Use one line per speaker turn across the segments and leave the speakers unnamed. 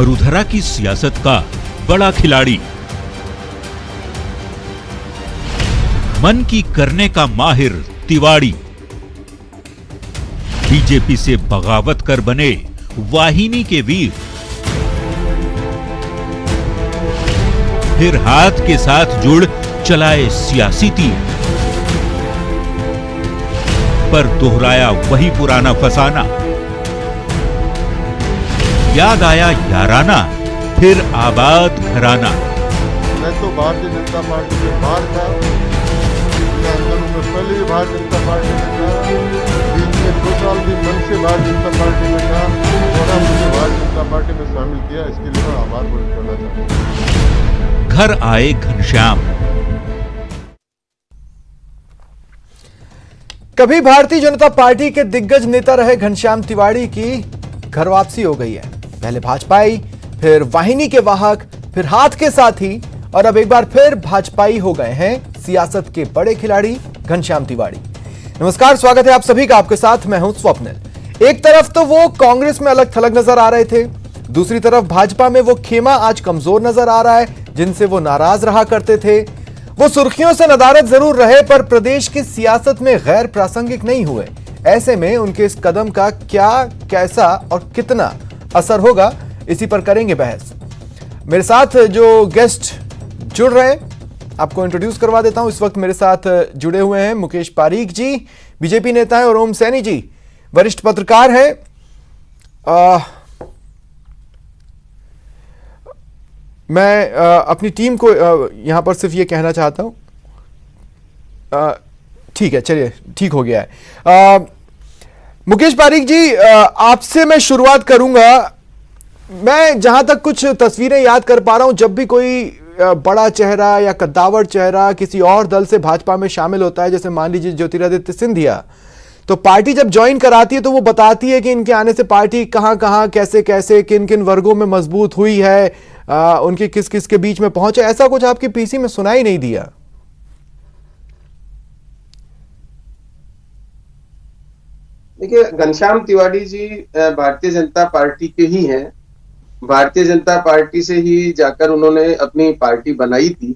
वसुंधरा की सियासत का बड़ा खिलाड़ी, मन की करने का माहिर तिवाड़ी, बीजेपी से बगावत कर बने वाहिनी के वीर, फिर हाथ के साथ जुड़ चलाए सियासी तीर, पर दोहराया वही पुराना फसाना, याद आया याराना, फिर आबाद घराना।
मैं तो भारतीय जनता पार्टी के बाहर था, पहले भी भारतीय जनता पार्टी में था, बीच में 2 साल भी मन से भारतीय जनता पार्टी में था और अब मुझे भारतीय जनता पार्टी में शामिल किया, इसके लिए मैं आभार व्यक्त करना चाहता हूँ।
घर आए घनश्याम।
कभी भारतीय जनता पार्टी के दिग्गज नेता रहे घनश्याम तिवाड़ी की घर वापसी हो गई है। पहले भाजपाई, फिर वाहिनी के वाहक, फिर हाथ के साथी और अब एक बार फिर भाजपाई हो गए हैं सियासत के बड़े खिलाड़ी घनश्याम तिवाड़ी। नमस्कार, स्वागत है आप सभी का। आपके साथ मैं हूं स्वप्निल। एक तरफ तो वो कांग्रेस में अलग थलग नजर आ रहे थे, दूसरी तरफ भाजपा में वो खेमा आज कमजोर नजर आ रहा है जिनसे वो नाराज रहा करते थे। वो सुर्खियों से नदारद जरूर रहे पर प्रदेश की सियासत में गैर प्रासंगिक नहीं हुए। ऐसे में उनके इस कदम का क्या, कैसा और कितना असर होगा, इसी पर करेंगे बहस। मेरे साथ जो गेस्ट जुड़ रहे हैं आपको इंट्रोड्यूस करवा देता हूं। इस वक्त मेरे साथ जुड़े हुए हैं मुकेश पारीक जी, बीजेपी नेता हैं, और ओम सैनी जी, वरिष्ठ पत्रकार हैं। मैं अपनी टीम को यहां पर सिर्फ ये कहना चाहता हूं। ठीक है, चलिए, ठीक हो गया है। मुकेश पारीक जी, आपसे मैं शुरुआत करूंगा। मैं जहां तक कुछ तस्वीरें याद कर पा रहा हूं, जब भी कोई बड़ा चेहरा या कद्दावर चेहरा किसी और दल से भाजपा में शामिल होता है, जैसे मान लीजिए ज्योतिरादित्य सिंधिया, तो पार्टी जब ज्वाइन कराती है तो वो बताती है कि इनके आने से पार्टी कहां कहां, कैसे कैसे, किन किन वर्गों में मजबूत हुई है, उनकी किस किस के बीच में पहुंचे। ऐसा कुछ आपकी पीसी में सुनाई नहीं दिया।
देखिए, घनश्याम तिवाड़ी जी भारतीय जनता पार्टी के ही हैं। भारतीय जनता पार्टी से ही जाकर उन्होंने अपनी पार्टी बनाई थी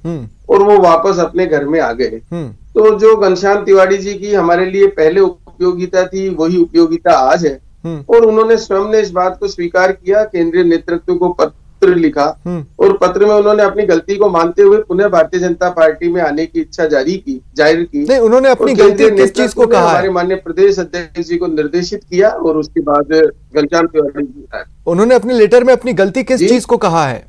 और वो वापस अपने घर में आ गए। तो जो घनश्याम तिवाड़ी जी की हमारे लिए पहले उपयोगिता थी, वही उपयोगिता आज है। और उन्होंने स्वयं ने इस बात को स्वीकार किया, केंद्रीय नेतृत्व को पत्र लिखा और पत्र में उन्होंने अपनी गलती को मानते हुए पुनः भारतीय जनता पार्टी में आने की इच्छा जाहिर की।
नहीं, उन्होंने अपनी गलती किस चीज को कहा?
हमारे माननीय प्रदेश अध्यक्ष जी को निर्देशित किया और उसके बाद घनश्याम तिवाड़ी जी आए।
उन्होंने अपने लेटर में अपनी गलती किस चीज को कहा है?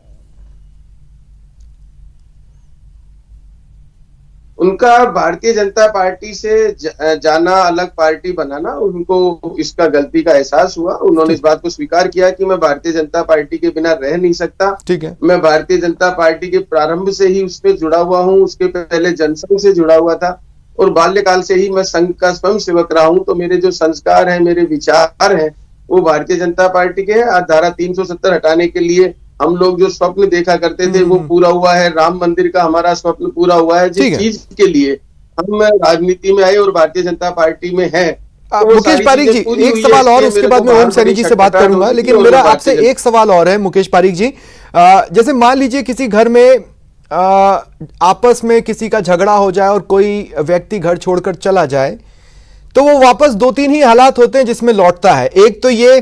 उनका भारतीय जनता पार्टी से जाना, अलग पार्टी बनाना, उनको इसका गलती का एहसास हुआ। उन्होंने इस बात को स्वीकार किया कि मैं भारतीय जनता पार्टी के बिना रह नहीं सकता।
ठीक है,
मैं भारतीय जनता पार्टी के प्रारंभ से ही उसमें जुड़ा हुआ हूँ, उसके पहले जनसंघ से जुड़ा हुआ था और बाल्यकाल से ही मैं संघ का स्वयं सेवक रहा हूँ। तो मेरे जो संस्कार हैं, मेरे विचार हैं, वो भारतीय जनता पार्टी के हैं। आज धारा 370 हटाने के लिए हम लोग जो स्वप्न देखा करते थे वो पूरा हुआ है। राम मंदिर का हमारा स्वप्न पूरा हुआ है। जिस चीज के लिए हम राजनीति में आए और भारतीय जनता पार्टी में हैं।
मुकेश पारीक जी, एक सवाल और, उसके बाद मैं ओम सैनी जी से बात करूंगा, लेकिन मेरा आपसे एक सवाल और है मुकेश पारीक जी। जैसे मान लीजिए किसी घर में आपस में किसी का झगड़ा हो जाए और कोई व्यक्ति घर छोड़कर चला जाए, तो वो वापस 2-3 ही हालात होते हैं जिसमें लौटता है। एक तो ये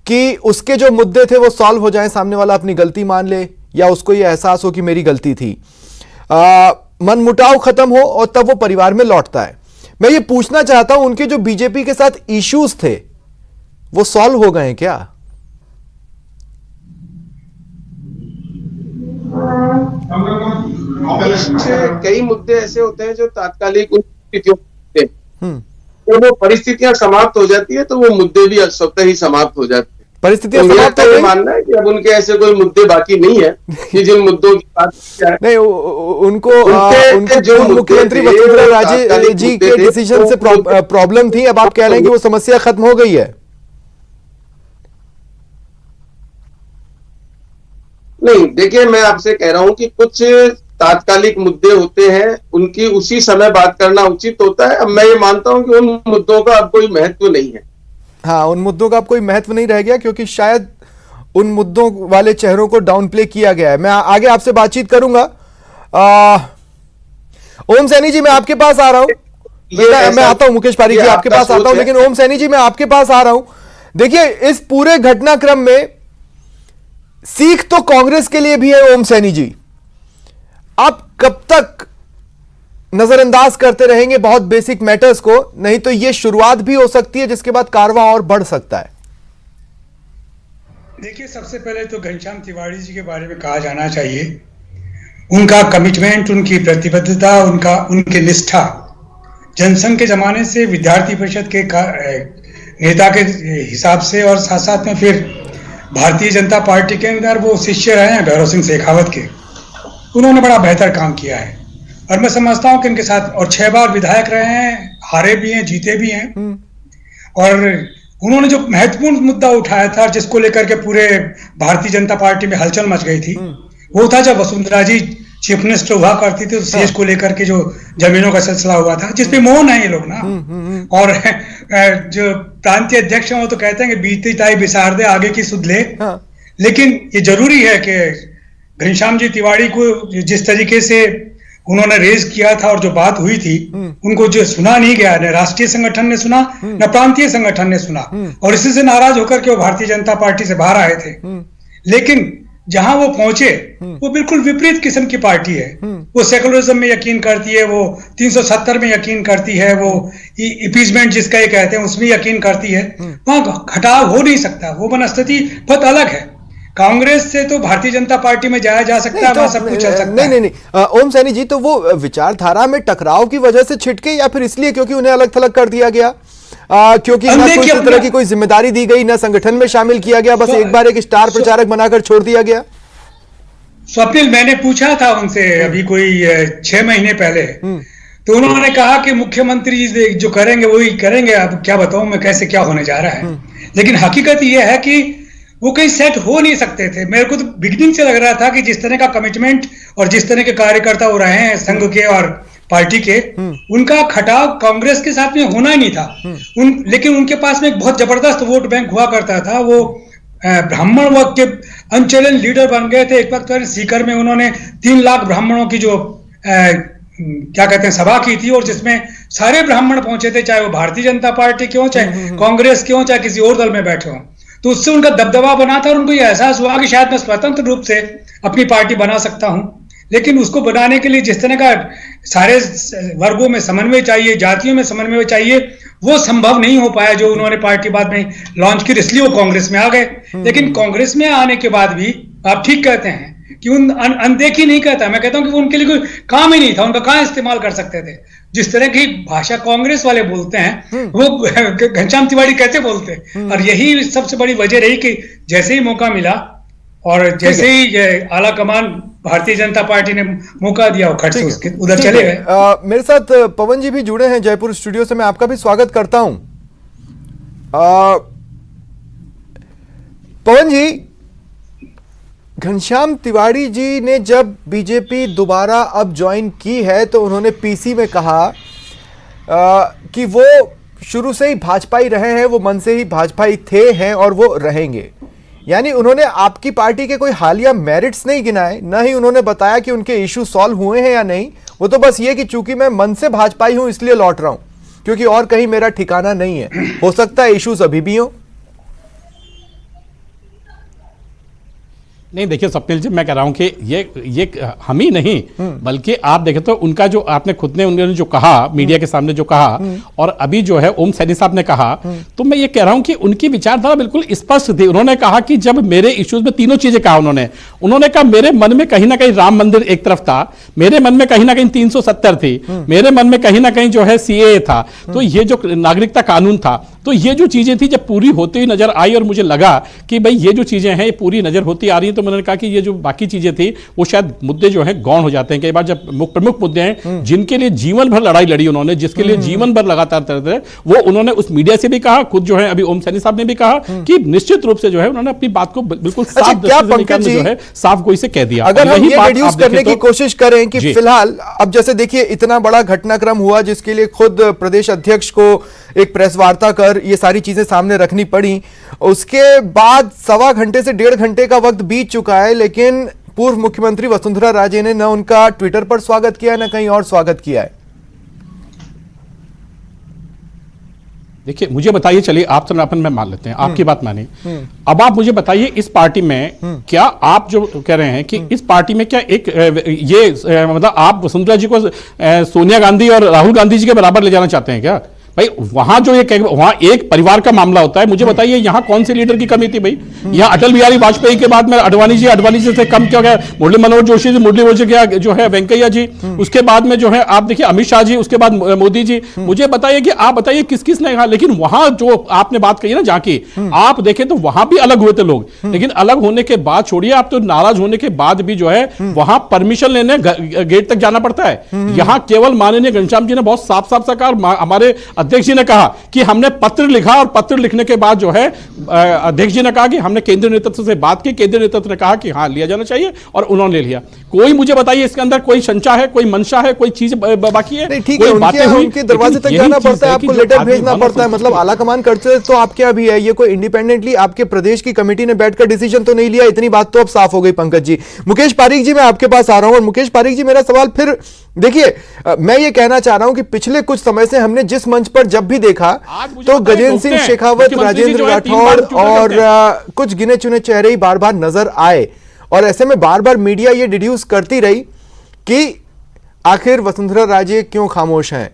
कि उसके जो मुद्दे थे वो सॉल्व हो जाएं, सामने वाला अपनी गलती मान ले या उसको ये एहसास हो कि मेरी गलती थी, मनमुटाव खत्म हो और तब वो परिवार में लौटता है। मैं ये पूछना चाहता हूं, उनके जो बीजेपी के साथ इश्यूज थे वो सॉल्व हो गए हैं क्या?
कई मुद्दे ऐसे होते हैं जो तात्कालिक परिस्थितियों जब वो परिस्थितियां समाप्त हो जाती है तो वो मुद्दे भी स्वतः ही समाप्त हो जाते हैं।
परिस्थितियां
तो
समाप्त हो गई?
मानना है कि अब उनके ऐसे कोई मुद्दे बाकी नहीं है कि जिन मुद्दों की बात
नहीं, उनको जो मुख्यमंत्री वसुंधरा राजे जी के डिसीजन से प्रॉब्लम थी, अब आप कह रहे हैं कि वो समस्या खत्म हो गई है।
नहीं, देखिए, मैं आपसे कह रहा हूं कि कुछ तात्कालिक मुद्दे होते हैं, उनकी उसी समय बात करना उचित होता है। अब मैं ये मानता हूं कि उन मुद्दों का अब कोई महत्व नहीं है।
हाँ, उन मुद्दों का अब कोई महत्व नहीं रह गया, क्योंकि शायद उन मुद्दों वाले चेहरों को डाउन प्ले किया गया है। मैं आगे आपसे बातचीत करूंगा। ओम सैनी जी, मैं आपके पास आ रहा हूं। मैं आता हूं, मुकेश पारीक जी आपके पास आता हूं, लेकिन ओम सैनी जी मैं आपके पास आ रहा हूं। देखिए, इस पूरे घटनाक्रम में सीख तो कांग्रेस के लिए भी है। ओम सैनी जी, आप कब तक नजरअंदाज करते रहेंगे बहुत बेसिक मैटर्स को? नहीं तो यह शुरुआत भी हो सकती है जिसके बाद कारवां और बढ़ सकता है।
देखिए, सबसे पहले तो घनश्याम तिवाड़ी जी के बारे में कहा जाना चाहिए, उनका कमिटमेंट, उनकी प्रतिबद्धता, उनकी निष्ठा जनसंघ के जमाने से विद्यार्थी परिषद के नेता के हिसाब से, और साथ साथ में फिर भारतीय जनता पार्टी के अंदर वो शिष्य रहे हैं भैरव सिंह शेखावत के। उन्होंने बड़ा बेहतर काम किया है और मैं समझता हूं कि इनके साथ, और 6 बार विधायक रहे हैं, हारे भी हैं, जीते भी हैं। और उन्होंने जो महत्वपूर्ण मुद्दा उठाया था, जिसको लेकर के पूरे भारतीय जनता पार्टी में हलचल मच गई थी, वो था जब वसुंधरा जी चीफ मिनिस्टर हुआ करती थी, तो शेष को लेकर के जो जमीनों का सिलसिला हुआ था, जिसपे मौन है ये लोग ना। और जो प्रांतीय अध्यक्ष हैं वो तो कहते हैं कि बीती ताई बिसार दे, आगे की सुध ले। लेकिन ये जरूरी है कि घनश्याम जी तिवाड़ी को जिस तरीके से उन्होंने रेज किया था और जो बात हुई थी, उनको जो सुना नहीं गया, न राष्ट्रीय संगठन ने सुना, न प्रांतीय संगठन ने सुना, और इसी से नाराज होकर के वो भारतीय जनता पार्टी से बाहर आए थे। लेकिन जहां वो पहुंचे, वो बिल्कुल विपरीत किस्म की पार्टी है। वो सेकुलरिज्म में यकीन करती है, वो 370 में यकीन करती है, वो अपीजमेंट जिसका ये कहते हैं उसमें यकीन करती है। वहां घटाव हो नहीं सकता, वो मनस्थिति बहुत अलग है। कांग्रेस से तो भारतीय जनता पार्टी में जाया जा सकता है, सब कुछ चल सकता है।
नहीं, ओम सैनी जी, तो वो विचारधारा में टकराव की वजह से छिटके, या फिर इसलिए क्योंकि उन्हें अलग थलग कर दिया गया? क्योंकि ना कोई इस तरह की कोई जिम्मेदारी दी गई, ना संगठन में शामिल किया गया, बस एक बार एक स्टार प्रचारक बनाकर छोड़ दिया गया?
स्वप्निल, मैंने पूछा था उनसे अभी कोई 6 महीने पहले, तो उन्होंने कहा कि मुख्यमंत्री जी जो करेंगे वही करेंगे। अब क्या बताऊं मैं कैसे क्या होने जा रहा है। लेकिन हकीकत यह है कि वो कहीं सेट हो नहीं सकते थे। मेरे को तो बिगिनिंग से लग रहा था कि जिस तरह का कमिटमेंट और जिस तरह के कार्यकर्ता वो रहे हैं संघ के और पार्टी के, उनका खटाव कांग्रेस के साथ में होना ही नहीं था। लेकिन उनके पास में एक बहुत जबरदस्त वोट बैंक हुआ करता था। वो ब्राह्मण वर्ग के अनचैलेंज लीडर बन गए थे। एक वक्त सीकर में उन्होंने 3 लाख ब्राह्मणों की जो क्या कहते हैं सभा की थी, और जिसमें सारे ब्राह्मण पहुंचे थे, चाहे वो भारतीय जनता पार्टी के हो, चाहे कांग्रेस के हो, चाहे किसी और दल में बैठे हो। तो उससे उनका दबदबा बना था और उनको यह एहसास हुआ कि शायद मैं स्वतंत्र रूप से अपनी पार्टी बना सकता हूं। लेकिन उसको बनाने के लिए जिस तरह का सारे वर्गों में समन्वय चाहिए, जातियों में समन्वय चाहिए, वो संभव नहीं हो पाया जो उन्होंने पार्टी बाद में लॉन्च की, इसलिए वो कांग्रेस में आ गए। लेकिन कांग्रेस में आने के बाद भी आप ठीक कहते हैं कि अनदेखी नहीं कहता, मैं कहता हूं कि वो उनके लिए कोई काम ही नहीं था, उनका कहां इस्तेमाल कर सकते थे। जिस तरह की भाषा कांग्रेस वाले बोलते हैं वो घनश्याम तिवाड़ी कैसे बोलते, और यही सबसे बड़ी वजह रही कि जैसे ही मौका मिला और जैसे ही आला कमान भारतीय जनता पार्टी ने मौका दिया, वो खट से उसके उधर चले गए।
मेरे साथ पवन जी भी जुड़े हैं जयपुर स्टूडियो से, मैं आपका भी स्वागत करता हूं। पवन जी, घनश्याम तिवाड़ी जी ने जब बीजेपी दोबारा अब ज्वाइन की है तो उन्होंने पीसी में कहा कि वो शुरू से ही भाजपाई रहे हैं, वो मन से ही भाजपाई थे, हैं और वो रहेंगे। यानी उन्होंने आपकी पार्टी के कोई हालिया मेरिट्स नहीं गिनाए, न ही उन्होंने बताया कि उनके इशू सॉल्व हुए हैं या नहीं। वो तो बस ये कि चूंकि मैं मन से भाजपाई हूं इसलिए लौट रहा हूं, क्योंकि और कहीं मेरा ठिकाना नहीं है। हो सकता है इश्यूज अभी भी हो।
नहीं, देखिए स्वप्निल जी, मैं कह रहा हूं कि ये हम ही नहीं बल्कि आप देखें तो उनका जो आपने खुद ने उन्होंने जो कहा मीडिया के सामने जो कहा, और अभी जो है ओम सैनी साहब ने कहा, तो मैं ये कह रहा हूं कि उनकी विचारधारा बिल्कुल स्पष्ट थी। उन्होंने कहा कि जब मेरे इश्यूज में तीनों चीजें कहा उन्होंने कहा मेरे मन में कहीं ना कहीं राम मंदिर एक तरफ था, मेरे मन में कहीं ना कहीं 370 थी, मेरे मन में कहीं ना कहीं जो है सीएए था, तो ये जो नागरिकता कानून था, तो ये जो चीजें थी जब पूरी होती हुई नजर आई और मुझे लगा कि भाई ये जो चीजें हैं ये पूरी नजर होती आ रही है, तो मैंने कहा कि ये जो बाकी चीजें थी वो शायद मुद्दे जो हैं गौण हो जाते हैं। कई बार जब प्रमुख मुद्दे हैं जिनके लिए जीवन भर लड़ाई लड़ी उन्होंने, जिसके लिए जीवन भर लगातार वो उन्होंने उस मीडिया से भी कहा, खुद जो है अभी ओम सैनी साहब ने भी कहा कि निश्चित रूप से जो है उन्होंने अपनी बात को बिल्कुल साफ जो है साफ गोई से कह दिया।
अगर हम ये रिड्यूस करने की कोशिश करें कि फिलहाल अब जैसे देखिए इतना बड़ा घटनाक्रम हुआ जिसके लिए खुद प्रदेश अध्यक्ष को एक प्रेस वार्ता कर पर ये सारी चीजें सामने रखनी पड़ी। उसके बाद 1.25 घंटे से 1.5 घंटे का वक्त बीत चुका है, लेकिन पूर्व मुख्यमंत्री वसुंधरा राजे ने न उनका ट्विटर पर स्वागत किया न कहीं और स्वागत किया है।
देखिए मुझे बताइए, चलिए आप सनातन में मान लेते हैं, आपकी बात मानी। अब आप मुझे बताइए इस पार्टी में क्या आप जो कह रहे हैं कि इस पार्टी में क्या एक ये मतलब आप वसुंधरा जी को सोनिया गांधी और राहुल गांधी जी के बराबर ले जाना चाहते हैं क्या? भाई वहां जो ये वहां एक परिवार का मामला होता है। मुझे बताइए यहां कौन से लीडर की कमी थी भाई? यहां अटल बिहारी वाजपेयी के बाद में अडवाणी जी से कम क्या गया, मुरली मनोहर जोशी जी, मुरली मनोहर गया जो है वेंकैया जी, उसके बाद में जो है आप देखिए अमित शाह जी, उसके बाद मोदी जी। मुझे बताइए कि आप बताइए किस किस ने कहा। लेकिन वहां जो आपने बात कही ना जहां की, आप देखें तो वहां भी अलग हुए थे लोग, लेकिन अलग होने के बाद छोड़िए आप, तो नाराज होने के बाद भी जो है वहां परमिशन लेने गेट तक जाना पड़ता है। यहां केवल माननीय घनश्याम जी ने बहुत साफ साफ सा कहा, हमारे अध्यक्ष जी ने कहा कि हमने पत्र लिखा और पत्र लिखने के बाद जो है अध्यक्ष जी ने कहा कि हमने केंद्रीय नेतृत्व से बात की, केंद्रीय नेतृत्व ने कहा कि हाँ लिया जाना चाहिए और उन्होंने ले लिया। कोई मुझे बताइए इसके अंदर कोई संशय है, कोई मंशा है, कोई चीज बाकी है?
ठीक है, उनके दरवाजे तक जाना पड़ता है, आपको लेटर भेजना पड़ता है, मतलब आलाकमान खर्चे तो आपके यहाँ भी है। ये कोई इंडिपेंडेंटली आपके प्रदेश की कमेटी ने बैठकर डिसीजन तो नहीं लिया, इतनी बात तो अब साफ हो गई। पंकज जी, मुकेश पारीक जी मैं आपके पास आ रहा हूं। और मुकेश पारीक जी मेरा सवाल फिर देखिए, मैं ये कहना चाह रहा हूं कि पिछले कुछ समय से हमने जिस मंच पर जब भी देखा तो गजेंद्र सिंह शेखावत, राजेंद्र राठौड़ और कुछ गिने चुने चेहरे ही बार बार नजर आए, और ऐसे में बार बार मीडिया ये डिड्यूस करती रही कि आखिर वसुंधरा राजे क्यों खामोश हैं,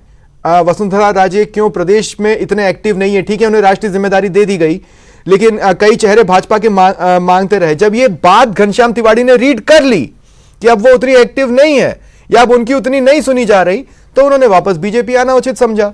वसुंधरा राजे क्यों प्रदेश में इतने एक्टिव नहीं है। ठीक है, उन्हें राष्ट्रीय जिम्मेदारी दे दी गई, लेकिन कई चेहरे भाजपा के मांगते रहे। जब ये बात घनश्याम तिवाड़ी ने रीड कर ली कि अब वो उतनी एक्टिव नहीं है या अब उनकी उतनी नहीं सुनी जा रही, तो उन्होंने वापस बीजेपी आना उचित समझा।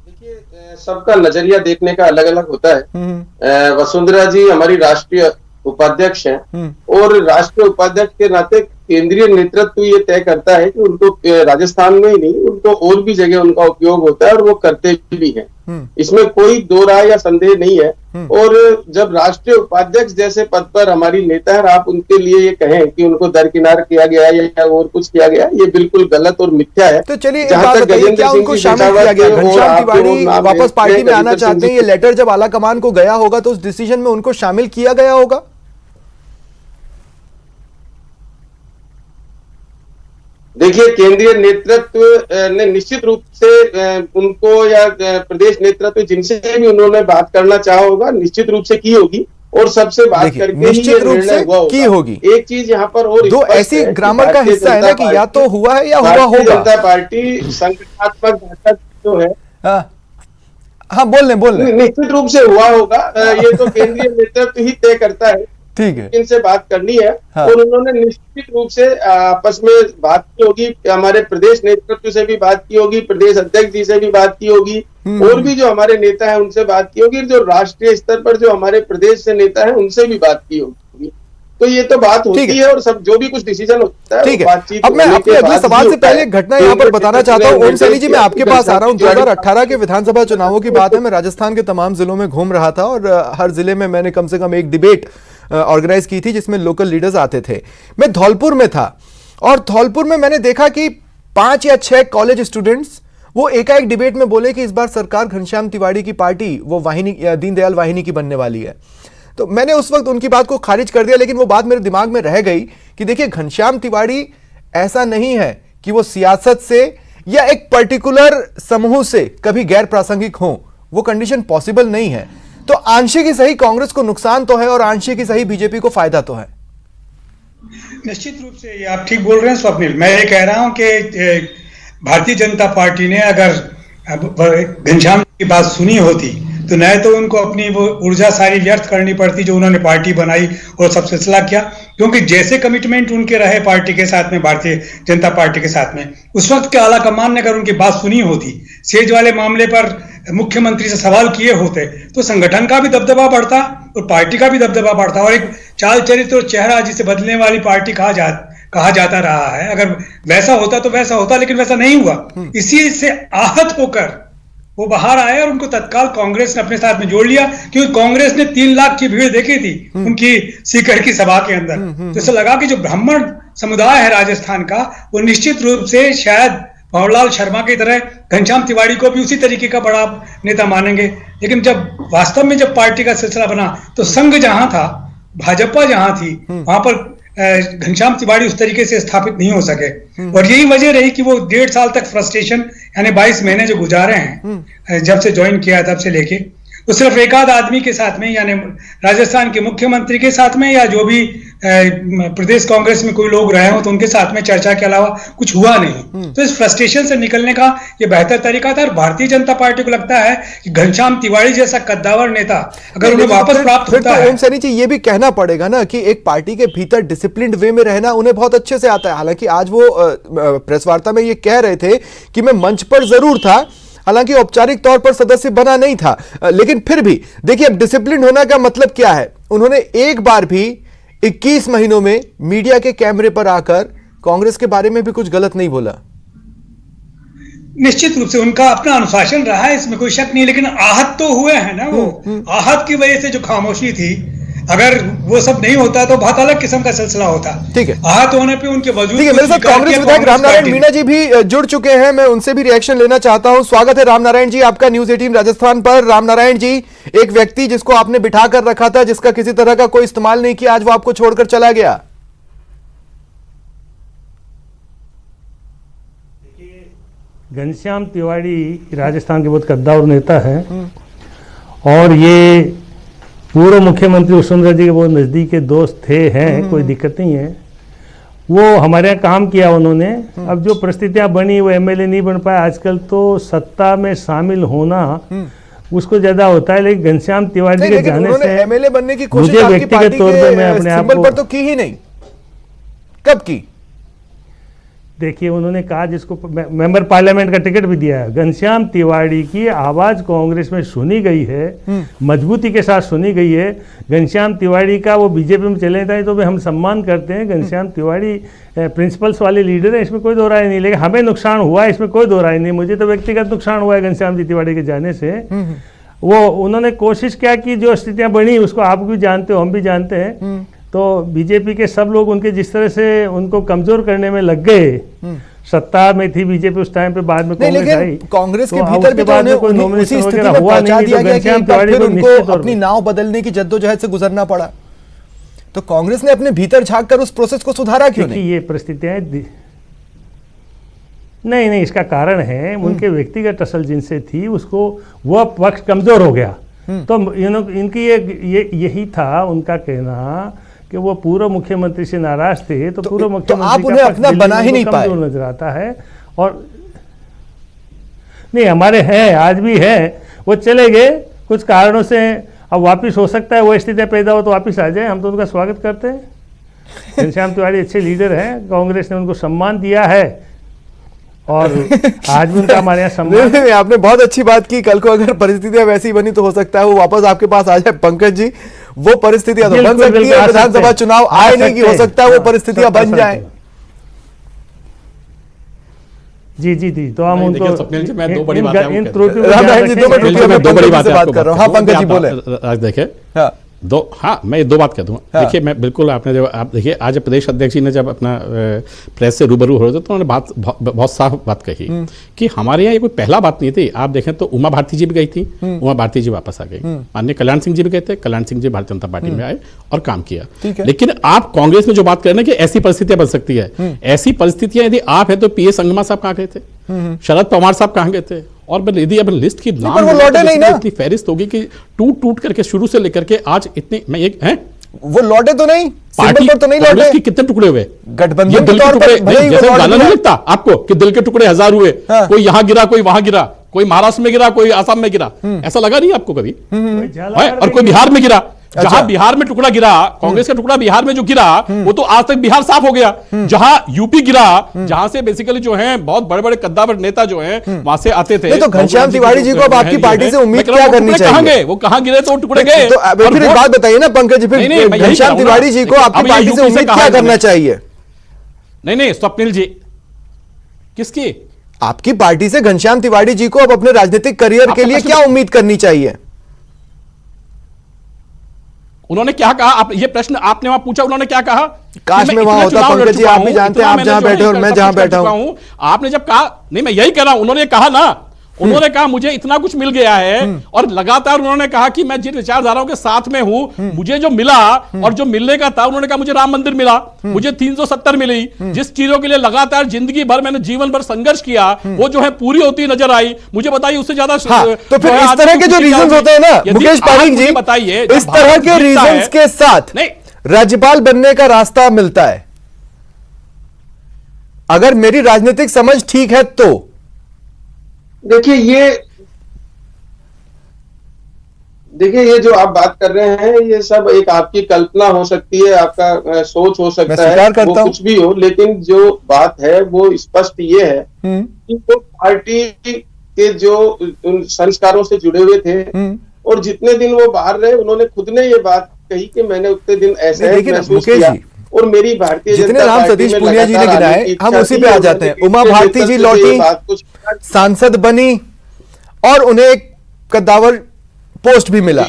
देखिए सबका नजरिया देखने का अलग अलग होता है। वसुंधरा जी हमारी राष्ट्रीय उपाध्यक्ष हैं और राष्ट्रीय उपाध्यक्ष के नाते केंद्रीय नेतृत्व ये तय करता है कि उनको राजस्थान में ही नहीं, उनको और भी जगह उनका उपयोग होता है और वो करते भी हैं। इसमें कोई दो राय या संदेह नहीं है। और जब राष्ट्रीय उपाध्यक्ष जैसे पद पर हमारी नेता है, आप उनके लिए ये कहें कि उनको दरकिनार किया गया या और कुछ किया गया, ये बिल्कुल गलत और मिथ्या है।
तो चलिए क्या उनको शामिल किया गया? घनश्याम तिवाड़ी वापस पार्टी में आना चाहते हैं, ये लेटर जब आलाकमान को गया होगा तो उस डिसीजन में उनको शामिल किया गया होगा।
देखिए केंद्रीय नेतृत्व ने निश्चित रूप से उनको या प्रदेश नेतृत्व जिनसे भी उन्होंने बात करना चाहा होगा, निश्चित रूप से की होगी और सबसे बात करके
निश्चित रूप से की होगी।
एक चीज यहाँ पर और
दो ऐसी ग्रामर का हिस्सा है ना कि या तो हुआ है या हुआ होगा।
भारतीय जनता पार्टी संगठनात्मक ढांचा जो है,
हाँ बोल लें
निश्चित रूप से हुआ होगा। ये तो केंद्रीय नेतृत्व ही तय करता है,
ठीक है,
इनसे बात करनी है। हाँ। और उन्होंने निश्चित रूप से आपस में बात की होगी, हमारे प्रदेश नेतृत्व से भी बात की होगी, प्रदेश अध्यक्ष जी से भी बात की होगी और भी जो हमारे नेता हैं उनसे बात की होगी, जो राष्ट्रीय स्तर पर जो हमारे प्रदेश से नेता हैं उनसे भी बात की होगी। तो ये तो बात होती है और सब जो भी कुछ डिसीजन होता है, बातचीत।
अब मैं आपके अगले सवाल से पहले घटना यहाँ पर बताना चाहता हूँ। ओम सैनी जी, मैं आपके पास आ रहा हूँ। 2018 के विधानसभा चुनावों की बात है, मैं राजस्थान के तमाम जिलों में घूम रहा था और हर जिले में मैंने कम से कम एक डिबेट ऑर्गेनाइज की थी जिसमें लोकल लीडर्स आते थे। मैं धौलपुर में था और धौलपुर में मैंने देखा कि 5 या 6 कॉलेज स्टूडेंट्स वो एकाएक डिबेट में बोले कि इस बार सरकार घनश्याम तिवाड़ी की पार्टी वो वाहिनी दीनदयाल वाहिनी की बनने वाली है। तो मैंने उस वक्त उनकी बात को खारिज कर दिया, लेकिन वो बात मेरे दिमाग में रह गई कि देखिए घनश्याम तिवाड़ी ऐसा नहीं है कि वो सियासत से या एक पर्टिकुलर समूह से कभी गैर प्रासंगिक हो, वो कंडीशन पॉसिबल नहीं है। तो आंशिक ही सही कांग्रेस को नुकसान तो है और आंशिक ही सही बीजेपी को फायदा तो है।
निश्चित रूप से ये आप ठीक बोल रहे हैं स्वप्निल। मैं ये कह रहा हूं कि भारतीय जनता पार्टी ने अगर घनश्याम की बात सुनी होती तो न तो उनको अपनी वो ऊर्जा सारी व्यर्थ करनी पड़ती जो उन्होंने पार्टी बनाई और सब सिलसिला किया, क्योंकि जैसे कमिटमेंट उनके रहे पार्टी के साथ में, भारतीय जनता पार्टी के साथ में, उस वक्त के आला कमान ने अगर उनकी बात सुनी होती, सेज वाले मामले पर मुख्यमंत्री से सवाल किए होते, तो संगठन का भी दबदबा बढ़ता और पार्टी का भी दबदबा बढ़ता और एक चाल चरित्र और चेहरा जिसे बदलने वाली पार्टी कहा जाता रहा है। अगर वैसा होता तो वैसा होता, लेकिन वैसा नहीं हुआ। इसी से आहत होकर वो बाहर आए और उनको तत्काल कांग्रेस ने अपने साथ में जोड़ लिया, क्योंकि कांग्रेस ने 3 लाख की भीड़ देखी थी उनकी सीकर की सभा के अंदर। तो ऐसा लगा कि जो ब्राह्मण समुदाय है राजस्थान का, वो निश्चित रूप से शायद भंवरलाल शर्मा की तरह घनश्याम तिवाड़ी को भी उसी तरीके का बड़ा नेता मानेंगे। लेकिन जब वास्तव में जब पार्टी का सिलसिला बना तो संघ जहां था, भाजपा जहां थी, वहां पर घनश्याम तिवाड़ी उस तरीके से स्थापित नहीं हो सके। और यही वजह रही कि वो 1.5 साल तक फ्रस्ट्रेशन, यानी 22 महीने जो गुजारे हैं जब से ज्वाइन किया तब से लेके, वो सिर्फ एक आध आदमी के साथ में, यानी राजस्थान के मुख्यमंत्री के साथ में या जो भी प्रदेश कांग्रेस में कोई लोग रहे हो तो उनके साथ में चर्चा के अलावा कुछ हुआ नहीं। तो इस फ्रस्ट्रेशन से निकलने का ये बेहतर तरीका था। और भारतीय जनता पार्टी को लगता है कि घनश्याम तिवाड़ी जैसा कद्दावर नेता अगर उन्हें वापस प्राप्त होता है,
ओम सैनी जी ये भी कहना पड़ेगा ना कि एक पार्टी के भीतर डिसिप्लिन्ड वे में रहना उन्हें बहुत अच्छे से आता है। हालांकि आज वो प्रेस वार्ता में ये कह रहे थे कि मैं मंच पर जरूर था, हालांकि औपचारिक तौर पर सदस्य बना नहीं था, लेकिन फिर भी देखिए अब डिसिप्लिन होना का मतलब क्या है। उन्होंने एक बार भी 21 महीनों में मीडिया के कैमरे पर आकर कांग्रेस के बारे में भी कुछ गलत नहीं बोला।
निश्चित रूप से उनका अपना अनुशासन रहा है, इसमें कोई शक नहीं। लेकिन आहत तो हुए हैं ना, वो आहत की वजह से जो खामोशी थी, अगर वो सब नहीं होता तो बहुत अलग किस्म का सिलसिला होता।
ठीक है,
आहत होने पे उनके वजूद।
ठीक है, मेरे साथ कांग्रेस विधायक रामनारायण मीणा जी भी जुड़ चुके हैं, मैं उनसे भी रिएक्शन लेना चाहता हूं। स्वागत है रामनारायण जी आपका न्यूज 18 राजस्थान पर। रामनारायण जी, एक व्यक्ति जिसको आपने बिठा कर रखा था, जिसका किसी तरह का कोई इस्तेमाल नहीं किया, आज वो आपको छोड़कर चला गया।
घनश्याम तिवाड़ी राजस्थान के बहुत कद्दावर नेता है और ये पूर्व मुख्यमंत्री वसुंधरा जी के बहुत नज़दीक के दोस्त थे हैं, कोई दिक्कत नहीं है। वो हमारे यहाँ काम किया उन्होंने। अब जो परिस्थितियाँ बनी वो एमएलए नहीं बन पाया। आजकल तो सत्ता में शामिल होना उसको ज्यादा होता है, लेकिन घनश्याम तिवाड़ी के जाने से
एमएलए बनने की कोशिश
मुझे व्यक्तिगत तौर पर मैं अपने आप
पर तो की ही नहीं। कब की?
देखिए, उन्होंने कहा जिसको मेंबर पार्लियामेंट का टिकट भी दिया है। घनश्याम तिवाड़ी की आवाज कांग्रेस में सुनी गई है, मजबूती के साथ सुनी गई है। घनश्याम तिवाड़ी का वो बीजेपी में चले जाए तो भी हम सम्मान करते हैं। घनश्याम तिवाड़ी प्रिंसिपल्स वाले लीडर है, इसमें कोई दो राय नहीं। लेकिन हमें नुकसान हुआ है, इसमें कोई दो राय नहीं। मुझे तो व्यक्तिगत नुकसान हुआ है घनश्याम जी तिवाड़ी के जाने से। वो उन्होंने कोशिश क्या की, जो स्थितियां बनी उसको आप भी जानते हो, हम भी जानते हैं। तो बीजेपी के सब लोग उनके जिस तरह से उनको कमजोर करने में लग गए, सत्ता में थी बीजेपी उस टाइम पे, बाद में कांग्रेस आई,
कांग्रेस के भीतर भी कोई नॉमिनेशन वगैरह हुआ नहीं, तो घनश्याम तिवाड़ी को उनको अपनी नाव बदलने की जद्दोजहद से गुजरना पड़ा। तो कांग्रेस ने अपने भीतर झांक कर उस प्रोसेस को सुधारा क्यों नहीं?
ये परिस्थितियां नहीं, इसका कारण है उनके व्यक्तिगत टसल जिनसे थी, उसको वह पक्ष कमजोर हो गया। तो इनकी यही था उनका कहना कि वो पूर्व मुख्यमंत्री से नाराज थे, तो पूर्व मुख्यमंत्री
आप उन्हें अपना बना ही नहीं पाए,
नजर आता है। और नहीं, हमारे हैं, आज भी है। वो चले गए कुछ कारणों से, अब वापिस हो सकता है वो स्थितियां पैदा हो तो वापिस आ जाए, हम तो उनका स्वागत करते हैं। घनश्याम तिवाड़ी अच्छे लीडर हैं, कांग्रेस ने उनको सम्मान दिया है और आज भी उनका हमारे यहाँ सम्मान।
आपने बहुत अच्छी बात की। कल को अगर परिस्थितियां वैसी बनी तो हो सकता है वो वापस आपके पास आ जाए। पंकज जी, वो परिस्थितियां तो बन सकती है, विधानसभा चुनाव आए नहीं कि हो सकता है वो परिस्थितियां बन जाए।
जी, तो हम उनको
मैं दो बड़ी बातें
बात कर रहा हूँ। हाँ पंकज जी बोले।
देखे मैं दो बात कह दूंगा। देखिए, मैं बिल्कुल, आपने जब आप देखिए आज प्रदेश अध्यक्ष जी ने जब अपना प्रेस से रूबरू हो रहे थे तो उन्होंने बहुत साफ बात कही कि हमारे यहाँ ये कोई पहला बात नहीं थी। आप देखें तो उमा भारती जी भी गई थी, उमा भारती जी वापस आ गई। माननीय कल्याण सिंह जी भी गए थे, कल्याण सिंह जी भारतीय जनता पार्टी में आए और काम किया। लेकिन आप कांग्रेस में जो बात कर रहे हैं कि ऐसी परिस्थितियां बन सकती है, ऐसी परिस्थितियां यदि आप है तो पीए संगमा साहब कहाँ गए थे, शरद पवार साहब कहाँ गए थे? और यदि अब लिस्ट की नाम इतनी फहरिस्त होगी कि टूट करके शुरू से लेकर के आज इतनी, मैं एक है
वो लौटे तो नहीं,
पार्टी
पर तो नहीं लौटे।
की कितने टुकड़े हुए?
गठबंधन
दिल के टुकड़े, जैसे गाना नहीं लगता आपको कि दिल के टुकड़े 1000 हुए, कोई यहां गिरा, कोई वहां गिरा, कोई महाराष्ट्र में गिरा, कोई आसाम में गिरा, ऐसा लगा नहीं आपको कभी? और कोई बिहार में गिरा। जहां बिहार में टुकड़ा गिरा, कांग्रेस का टुकड़ा बिहार में जो गिरा, वो तो आज तक बिहार साफ हो गया। जहां यूपी गिरा, जहां से बेसिकली जो है बहुत बड़े बड़े कद्दावर नेता जो हैं वहां से आते थे।
तो घनश्याम तिवाड़ी जी को अब आपकी पार्टी से उम्मीद क्या करनी चाहिए?
वो कहां गिरे तो टुकड़े गए।
तो फिर एक बात बताइए ना पंकज जी, फिर घनश्याम तिवाड़ी जी को आपकी पार्टी से उम्मीद क्या करना चाहिए?
नहीं, स्वप्निल जी, किसकी?
आपकी पार्टी से घनश्याम तिवाड़ी जी को अब अपने राजनीतिक करियर के लिए क्या उम्मीद करनी चाहिए?
उन्होंने क्या कहा? आप ये प्रश्न आपने वहां पूछा, उन्होंने क्या कहा?
काश मैं वहां होता पंकज जी, आप भी जानते हैं, आप जहां बैठे और मैं जहां बैठा हूं।
आपने जब कहा, नहीं मैं यही कह रहा हूं, उन्होंने कहा ना, उन्होंने कहा मुझे इतना कुछ मिल गया है, और लगातार उन्होंने कहा कि मैं जिन विचारधाराओं के साथ में हूं, मुझे जो मिला और जो मिलने का था, उन्होंने कहा मुझे राम मंदिर मिला, मुझे 370 मिली, जिस चीजों के लिए लगातार जिंदगी भर मैंने जीवन भर संघर्ष किया, वो जो है पूरी होती नजर आई। मुझे बताइए उससे ज्यादा
तो फिर इस तरह के जो रीजंस होते हैं ना मुकेश पारीक जी,
बताइए
इस तरह के रीजंस के साथ राज्यपाल बनने का रास्ता मिलता है। अगर मेरी राजनीतिक समझ ठीक है तो
देखिए ये जो आप बात कर रहे हैं, ये सब एक आपकी कल्पना हो सकती है, आपका सोच हो सकता है, वो कुछ भी हो, लेकिन जो बात है वो स्पष्ट ये है कि वो पार्टी के जो उन संस्कारों से जुड़े हुए थे और जितने दिन वो बाहर रहे, उन्होंने खुद ने ये बात कही कि मैंने उतने दिन ऐसे महसूस किया। और मेरी भारतीय
जितने नाम सतीश पूनिया जी ने गिनाए, हम उसी पे आ जाते हैं। उमा भारती जी लौटी, सांसद बनी और उन्हें एक कद्दावर पोस्ट भी मिला।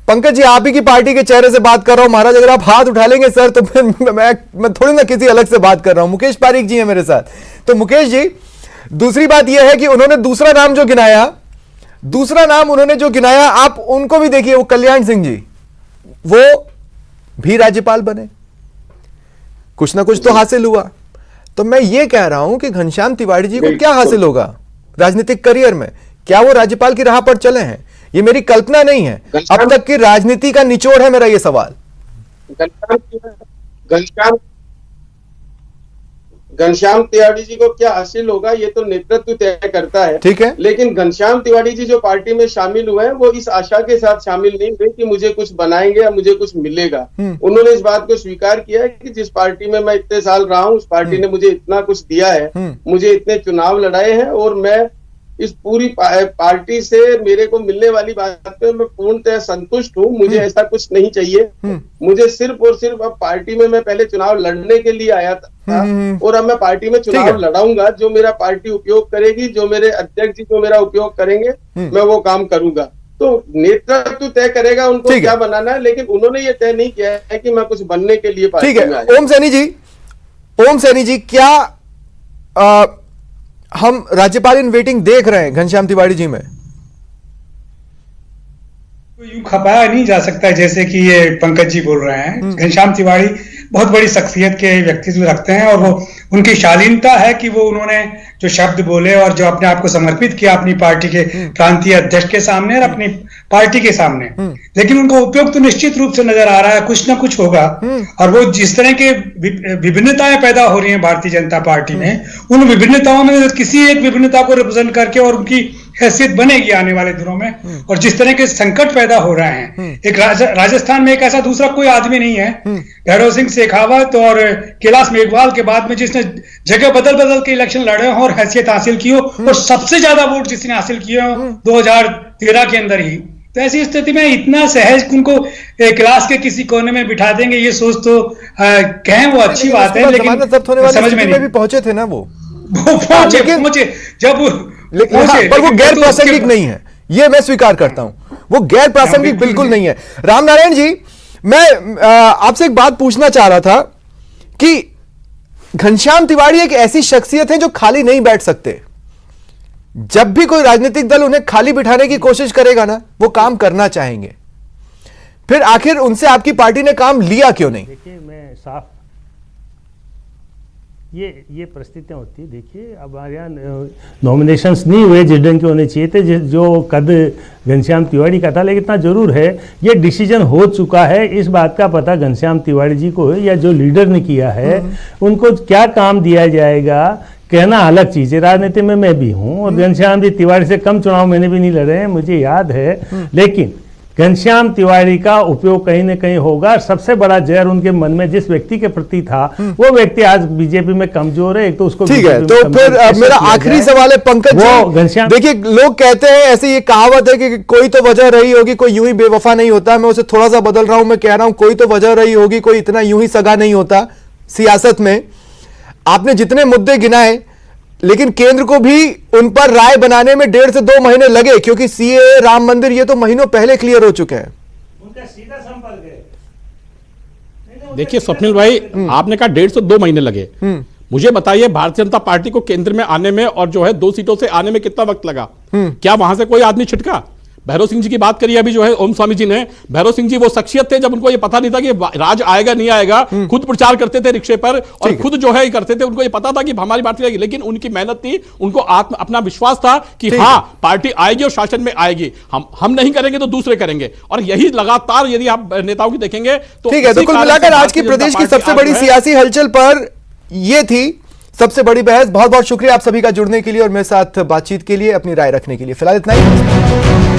पंकज जी, आप ही की पार्टी के चेहरे से बात कर रहा हूं महाराज, अगर आप हाथ उठा लेंगे सर तो फिर मैं थोड़ी ना किसी अलग से बात कर रहा हूं। मुकेश पारीक जी है मेरे साथ। तो मुकेश जी, दूसरी बात यह है कि उन्होंने दूसरा नाम जो गिनाया, आप उनको भी देखिए, वो कल्याण सिंह जी, वो भी राज्यपाल बने, कुछ ना कुछ तो हासिल हुआ। तो मैं ये कह रहा हूं कि घनश्याम तिवारी जी को क्या हासिल होगा राजनीतिक करियर में? क्या वो राज्यपाल की राह पर चले हैं? ये मेरी कल्पना नहीं है, अब तक की राजनीति का निचोड़ है मेरा ये सवाल।
घनश्याम तिवारी जी को क्या हासिल होगा ये तो नेतृत्व तय करता है, ठीक है। लेकिन घनश्याम तिवारी जी जो पार्टी में शामिल हुए हैं, वो इस आशा के साथ शामिल नहीं हुए कि मुझे कुछ बनाएंगे या मुझे कुछ मिलेगा। उन्होंने इस बात को स्वीकार किया है कि जिस पार्टी में मैं इतने साल रहा हूं, उस पार्टी ने मुझे इतना कुछ दिया है, मुझे इतने चुनाव लड़ाए हैं, और मैं इस पूरी पार्टी से मेरे को मिलने वाली बात पे मैं पूर्णतः संतुष्ट हूँ। मुझे ऐसा कुछ नहीं चाहिए। मुझे सिर्फ और सिर्फ अब पार्टी में, मैं पहले चुनाव लड़ने के लिए आया था और अब मैं पार्टी में चुनाव लड़ाऊंगा। जो मेरा पार्टी उपयोग करेगी, जो मेरे अध्यक्ष जी जो मेरा उपयोग करेंगे, मैं वो काम करूंगा। तो नेतृत्व तय करेगा उनको क्या बनाना है, लेकिन उन्होंने ये तय नहीं किया है कि मैं कुछ बनने के लिए पार्टी में आया।
ओम सैनी जी, क्या हम राज्यपाल इन वेटिंग देख रहे हैं घनश्याम तिवारी जी में?
तो यूं खपाया नहीं जा सकता है जैसे कि ये पंकज जी बोल रहे हैं। घनश्याम तिवारी बहुत बड़ी शख्सियत के व्यक्तित्व रखते हैं, और वो उनकी शालीनता है कि वो उन्होंने जो शब्द बोले और जो अपने आप को समर्पित किया अपनी पार्टी के प्रांतीय अध्यक्ष के सामने और अपनी पार्टी के सामने, लेकिन उनका उपयोग तो निश्चित रूप से नजर आ रहा है, कुछ ना कुछ होगा। और वो जिस तरह के विभिन्नताएं पैदा हो रही हैं भारतीय जनता पार्टी में, उन विभिन्नताओं में किसी एक विभिन्नता को रिप्रेजेंट करके और उनकी हैसियत बनेगी आने वाले दिनों में। और जिस तरह के संकट पैदा हो रहे हैं, एक राजस्थान में एक ऐसा दूसरा कोई आदमी नहीं है, भैरव सिंह शेखावत और कैलाश मेघवाल के बाद में, जिसने जगह बदल बदल के इलेक्शन लड़े हो और हैसियत हासिल की हो, और सबसे ज्यादा वोट जिसने हासिल किए हो 2013 के अंदर ही। तो ऐसी स्थिति में इतना सहज उनको क्लास के किसी कोने में बिठा देंगे, ये सोच तो कहें वो अच्छी बात है, लेकिन समझ में नहीं।
पहुंचे थे ना वो
पहुंचे जब
पर वो गैर प्रासंगिक नहीं है, ये मैं स्वीकार करता हूं, वो गैर प्रासंगिक बिल्कुल नहीं है। रामनारायण जी, मैं आपसे एक बात पूछना चाह रहा था कि घनश्याम तिवारी एक ऐसी शख्सियत है जो खाली नहीं बैठ सकते। जब भी कोई राजनीतिक दल उन्हें खाली बिठाने की कोशिश करेगा ना, वो काम करना चाहेंगे। फिर आखिर उनसे आपकी पार्टी ने काम लिया क्यों नहीं?
देखिए, मैं साफ ये परिस्थितियाँ होती है। देखिए, अब हमारे यहाँ नॉमिनेशंस नहीं हुए जिस ढंग के होने चाहिए थे, जो कद घनश्याम तिवारी का था, लेकिन इतना जरूर है ये डिसीजन हो चुका है। इस बात का पता घनश्याम तिवारी जी को है, या जो लीडर ने किया है उनको क्या काम दिया जाएगा, कहना अलग चीज़ है। राजनीति में मैं भी हूँ, और घनश्याम जी तिवारी से कम चुनाव मैंने भी नहीं लड़े हैं, मुझे याद है। लेकिन घनश्याम तिवारी का उपयोग कहीं न कहीं होगा। सबसे बड़ा जहर उनके मन में जिस व्यक्ति के प्रति था, वो व्यक्ति आज बीजेपी में कमजोर है। एक तो उसको
ठीक है। तो फिर मेरा आखिरी सवाल है पंकज जी, देखिए लोग कहते हैं, ऐसी ये कहावत है कि कोई तो वजह रही होगी, कोई यूं ही बेवफा नहीं होता। मैं उसे थोड़ा सा बदल रहा हूं, मैं कह रहा हूं कोई तो वजह रही होगी, कोई इतना यूं ही सगा नहीं होता सियासत में। आपने जितने मुद्दे गिनाए, लेकिन केंद्र को भी उन पर राय बनाने में 1.5 से 2 महीने लगे, क्योंकि सीएए, राम मंदिर, ये तो महीनों पहले क्लियर हो चुके हैं।
उनका सीधा संपर्क है।
देखिए स्वप्निल भाई, आपने कहा 1.5 से 2 महीने लगे। मुझे बताइए भारतीय जनता पार्टी को केंद्र में आने में और जो है 2 सीटों से आने में कितना वक्त लगा? क्या वहां से कोई आदमी छिटका? भैरव सिंह जी की बात करिए अभी जो है ओम स्वामी जी ने। भैरव सिंह जी वो शख्सियत थे जब उनको ये पता नहीं था कि राज आएगा नहीं आएगा, खुद प्रचार करते थे रिक्शे पर और खुद जो है करते थे। उनको ये पता था कि हमारी पार्टी आएगी, लेकिन उनकी मेहनत थी, उनको अपना विश्वास था कि हाँ पार्टी आएगी और शासन में आएगी। हम नहीं करेंगे तो दूसरे करेंगे, और यही लगातार यदि आप नेताओं की देखेंगे तो
ठीक है। तो कुल मिलाकर आज की प्रदेश की सबसे बड़ी सियासी हलचल पर ये थी सबसे बड़ी बहस। बहुत बहुत शुक्रिया आप सभी का जुड़ने के लिए और मेरे साथ बातचीत के लिए, अपनी राय रखने के लिए। फिलहाल इतना ही।